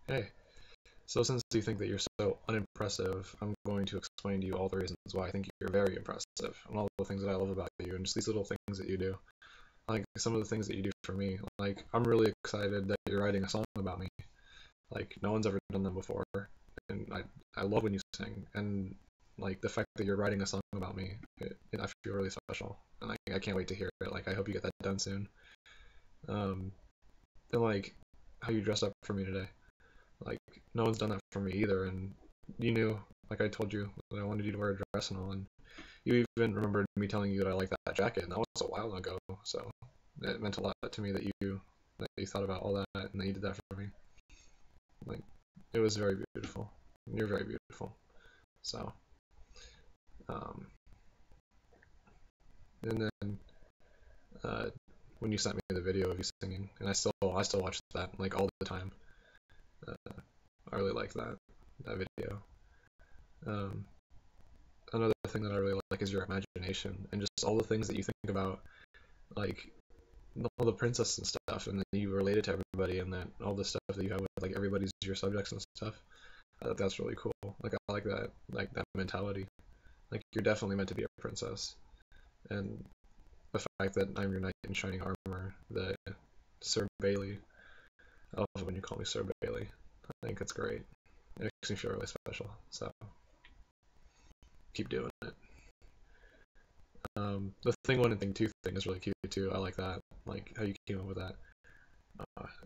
Hey, so since you think that you're so unimpressive, I'm going to explain to you all the reasons why I think you're very impressive and all the things that I love about you and just these little things that you do. Like some of the things that you do for me. Like I'm really excited that you're writing a song about me. Like no one's ever done that before, and I love when you sing. And like the fact that you're writing a song about me, I feel really special, and I can't wait to hear it. Like I hope you get that done soon. Um, and like how you dressed up for me today. Like no one's done that for me either, and you knew, like I told you, that I wanted you to wear a dress and all, and you even remembered me telling you that I like that jacket, and that was a while ago. So it meant a lot to me that you thought about all that and that you did that for me. Like it was very beautiful. You're very beautiful. So um, and then uh, when you sent me the video of you singing, and I still watch that like all the time. Uh, I really like that video. Um, Another thing that I really like is your imagination and just all the things that you think about, like all the princess and stuff, and then you relate it to everybody, and then all the stuff that you have with like everybody's your subjects and stuff. That's really cool. Like I like that mentality. Like you're definitely meant to be a princess, and the fact that I'm your knight in shining armor, the Sir Bailey. I love it when you call me Sir Bailey. I think it's great. It makes me feel really special. So keep doing it. The thing one and thing two thing is really cute too. I like that. Like how you came up with that.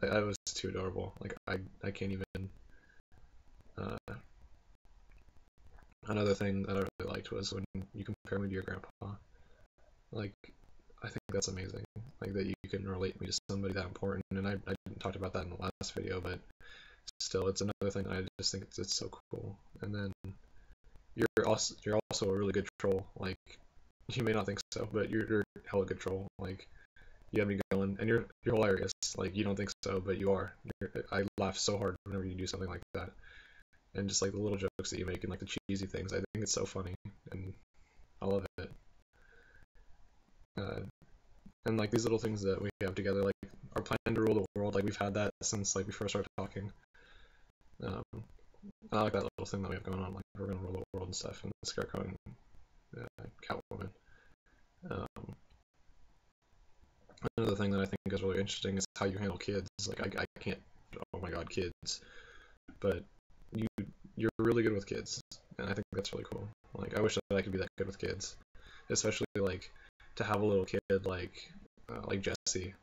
That was too adorable. Like I can't even. Uh, Another thing that I really liked was when you compare me to your grandpa. Like I think that's amazing. Like that you can relate me to somebody that important. And I didn't talk about that in the last video, but still, it's another thing that I just think it's so cool. And then you're also a really good troll. Like you may not think so, but you're hella good troll. Like you have me going, and you're hilarious. Like you don't think so, but you are. I laugh so hard whenever you do something like that, and just like the little jokes that you make and like the cheesy things. I think it's so funny, and I love it. Uh, and like these little things that we have together, like our plan to rule the world. Like we've had that since like we first started talking. Um, I like that little thing that we have going on. Like we're gonna rule the world and stuff, and Scarecrow and Catwoman. Um, Another thing that I think is really interesting is how you handle kids. Like I can't. Oh my God, kids! But you you're really good with kids, and I think that's really cool. Like I wish that I could be that good with kids, especially like to have a little kid like Jesse.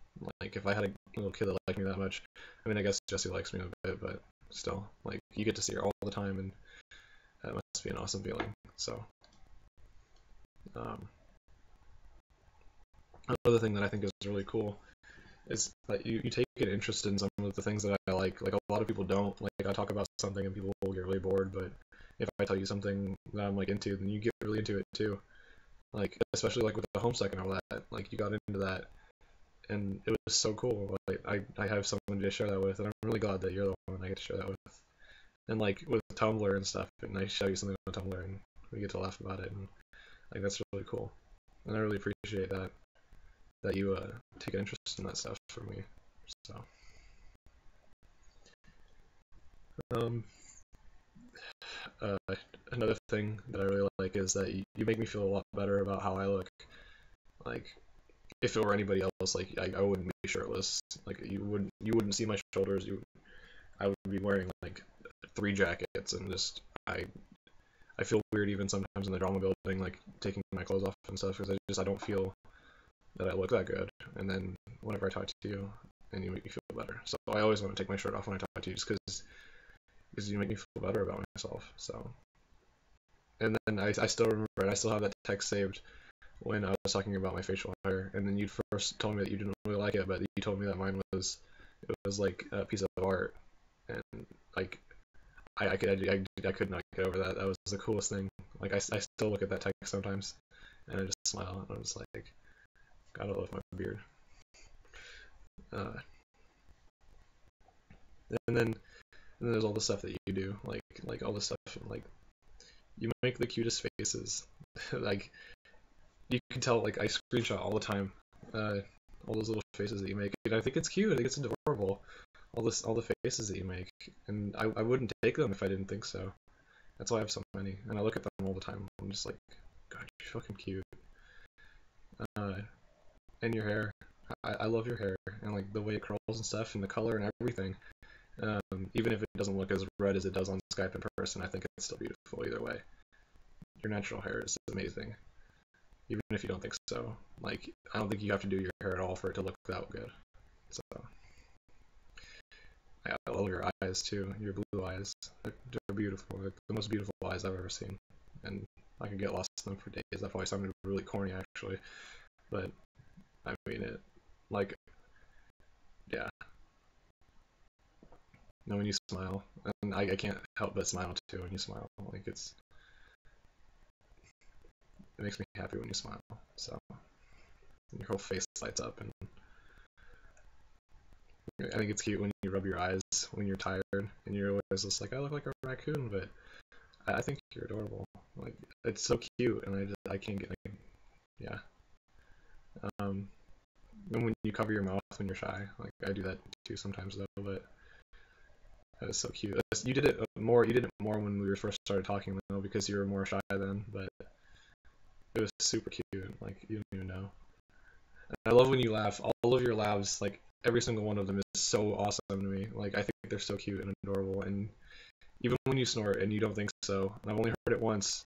Like if I had a little kid that liked me that much, I mean I guess Jesse likes me a bit, but still, like you get to see her all the time, and that must be an awesome feeling. So um, another thing that I think is really cool is that you take an interest in some of the things that I like. Like a lot of people don't. Like I talk about something and people will get really bored, but if I tell you something that I'm like into, then you get really into it too. Like especially like with the Homestuck and all that. Like you got into that, and it was so cool. Like I have someone to share that with, and I'm really glad that you're the one I get to share that with. And like with Tumblr and stuff, and I show you something on Tumblr, and we get to laugh about it, and like that's really cool. And I really appreciate that you take an interest in that stuff for me. So, um, uh, another thing that I really like is that you make me feel a lot better about how I look. Like, if it were anybody else, like I wouldn't be shirtless. Like you wouldn't see my shoulders. I would be wearing like three jackets and just I feel weird even sometimes in the drama building, like taking my clothes off and stuff because I don't feel that I look that good. And then whenever I talk to you, and you make me feel better. So I always want to take my shirt off when I talk to you, just because you make me feel better about myself. So and then I still remember it. I still have that text saved when I was talking about my facial hair, and then you first told me that you didn't really like it, but you told me that mine was like a piece of art, and like I could not get over that. That was the coolest thing. Like I still look at that text sometimes, and I just smile, and I'm just like, gotta love my beard. Uh, and then there's all the stuff that you do, like all the stuff, like you make the cutest faces. Like you can tell, like I screenshot all the time, all those little faces that you make, and I think it's cute. I think it's adorable. all the faces that you make, and I wouldn't take them if I didn't think so. That's why I have so many, and I look at them all the time. I'm just like, God, you're fucking cute. Uh, and your hair, I love your hair, and like the way it curls and stuff, and the color and everything. Even if it doesn't look as red as it does on Skype in person, I think it's still beautiful either way. Your natural hair is amazing, even if you don't think so. Like, I don't think you have to do your hair at all for it to look that good. So, I love your eyes too. Your blue eyes, they're beautiful. They're the most beautiful eyes I've ever seen, and I could get lost in them for days. That probably sounded really corny, actually, but I mean it. Like, yeah. And when you smile, and I can't help but smile too when you smile. Like, it makes me happy when you smile. So your whole face lights up, and I think it's cute when you rub your eyes when you're tired, and you're always just like, I look like a raccoon, but I think you're adorable. Like, it's so cute, and I can't get like, yeah. Um, and when you cover your mouth when you're shy, like I do that too sometimes though, but that is so cute. You did it more. You did it more when we first started talking though, because you were more shy then. But it was super cute. Like, you don't even know. And I love when you laugh. All of your laughs, like every single one of them, is so awesome to me. Like, I think they're so cute and adorable. And even when you snort and you don't think so, and I've only heard it once,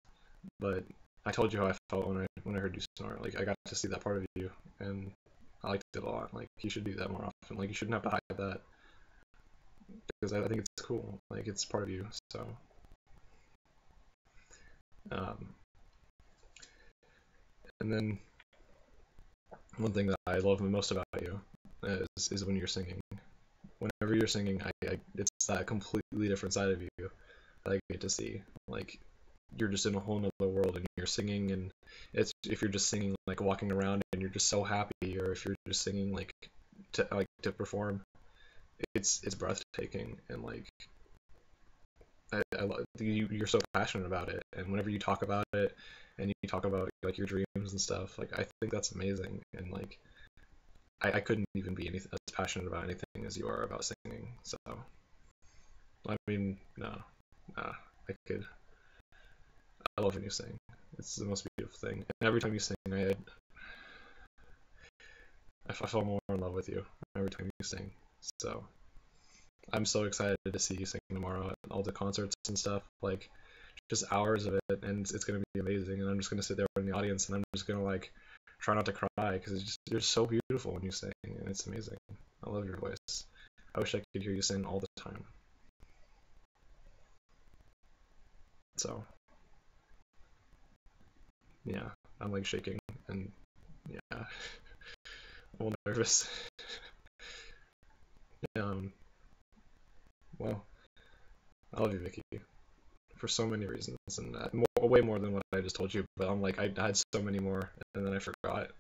but I told you how I felt when I heard you snort. Like, I got to see that part of you, and I liked it a lot. Like, you should do that more often. Like, you shouldn't have to hide that, because I think it's cool. Like, it's part of you. So, um, and then one thing that I love the most about you is when you're singing. Whenever you're singing, it's that completely different side of you that I get to see. Like, you're just in a whole nother world, and you're singing, and it's if you're just singing like walking around and you're just so happy, or if you're just singing like to perform, it's breathtaking. And like, you're so passionate about it, and whenever you talk about it and you talk about like your dreams and stuff, like I think that's amazing. And like, I couldn't even be anything as passionate about anything as you are about singing. So I mean, no, nah, I could. I love when you sing. It's the most beautiful thing. And every time you sing, I fall more in love with you every time you sing. So I'm so excited to see you sing tomorrow at all the concerts and stuff. Like, just hours of it, and it's gonna be amazing. And I'm just gonna sit there in the audience, and I'm just gonna like try not to cry, because you're so beautiful when you sing, and it's amazing. I love your voice. I wish I could hear you sing all the time. So yeah, I'm like shaking, and yeah, I'm a little nervous. um, well, I love you, Vicky, for so many reasons, and way more than what I just told you. But I'm like, I had so many more, and then I forgot.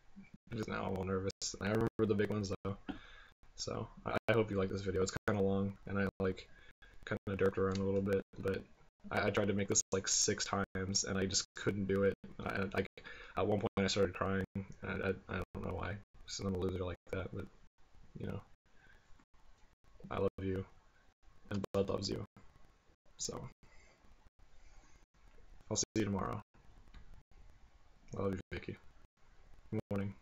Just now I'm all nervous. And I remember the big ones though. So I hope you like this video. It's kind of long, and I like kind of derped around a little bit, but I tried to make this like 6 times, and I just couldn't do it. At one point I started crying, and I don't know why. Because I'm a loser like that, but you know, I love you, and Bud loves you. So I'll see you tomorrow. I love you, Vicky. Good morning.